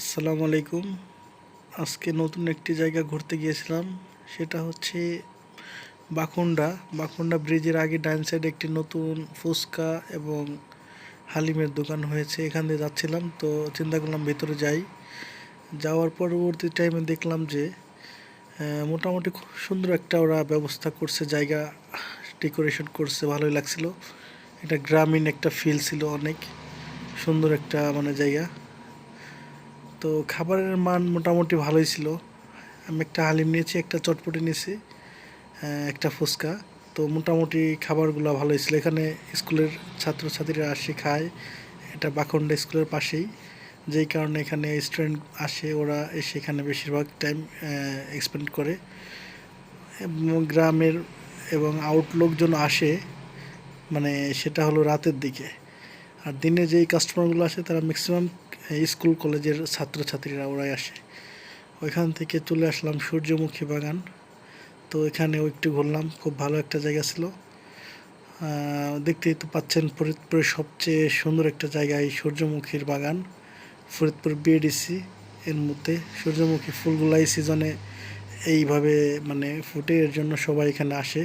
আসসালামু আলাইকুম। আজকে নতুন একটি জায়গা ঘুরতে গিয়েছিলাম। সেটা হচ্ছে বাখুন্ডা। বাখুন্ডা ব্রিজের আগে ডান সাইডে একটি নতুন ফুচকা এবং হালিমের দোকান হয়েছে। এখান দিয়ে যাচ্ছিলাম, তো চিন্তা করলাম ভেতরে যাই। যাওয়ার পরবর্তী টাইমে দেখলাম যে মোটামুটি খুব সুন্দর একটা ওরা ব্যবস্থা করছে, জায়গা ডেকোরেশন করছে, ভালোই লাগছিল। এটা গ্রামীণ একটা ফিল ছিল, অনেক সুন্দর একটা জায়গা। তো খাবারের মান মোটামুটি ভালোই ছিল। আমি একটা হালিম নিয়েছি, একটা চটপটি নিয়েছি, একটা ফুচকা। তো মোটামুটি খাবারগুলো ভালোই ছিল। এখানে স্কুলের ছাত্রছাত্রীরা আসে খায়। এটা বাখন্ডা স্কুলের পাশেই, যেই কারণে এখানে স্টুডেন্ট আসে, ওরা এসে এখানে বেশিরভাগ টাইম এক্সপেন্ড করে। এবং গ্রামের এবং আউট লোকজন আসে, সেটা হলো রাতের দিকে। আর দিনে যেই কাস্টমারগুলো আসে তারা ম্যাক্সিমাম স্কুল কলেজের ছাত্রছাত্রীরা, ওরাই আসে। ওইখান থেকে চলে আসলাম সূর্যমুখী বাগান। তো এখানেও একটু ঘুরলাম, খুব ভালো একটা জায়গা ছিল। দেখতেই তো পাচ্ছেন, ফরিদপুরের সবচেয়ে সুন্দর একটা জায়গা এই সূর্যমুখীর বাগান, ফরিদপুর বিএডিসি। এর মধ্যে সূর্যমুখী ফুলগুলো এই সিজনে এইভাবে ফুটে, এর জন্য সবাই এখানে আসে।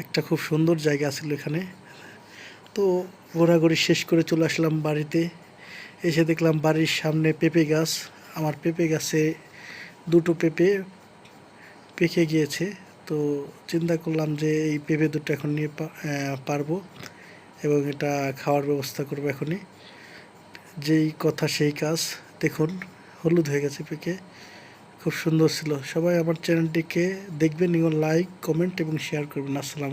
একটা খুব সুন্দর জায়গা ছিল এখানে। তো ঘোরাঘুরি শেষ করে চলে আসলাম বাড়িতে। এসে দেখলাম বাড়ির সামনে পেঁপে গাছ। আমার পেঁপে গাছে দুটো পেঁপে পেকে গিয়েছে। তো চিন্তা করলাম যে এই পেঁপে দুটো এখন নিয়ে পারবো এবং এটা খাওয়ার ব্যবস্থা করবো এখনই। যেই কথা সেই কাজ। দেখুন, হলুদ হয়ে গেছে পেকে, খুব সুন্দর ছিল। সবাই আমার চ্যানেলটিকে দেখবেন এবং লাইক, কমেন্ট এবং শেয়ার করবেন। আসসালামু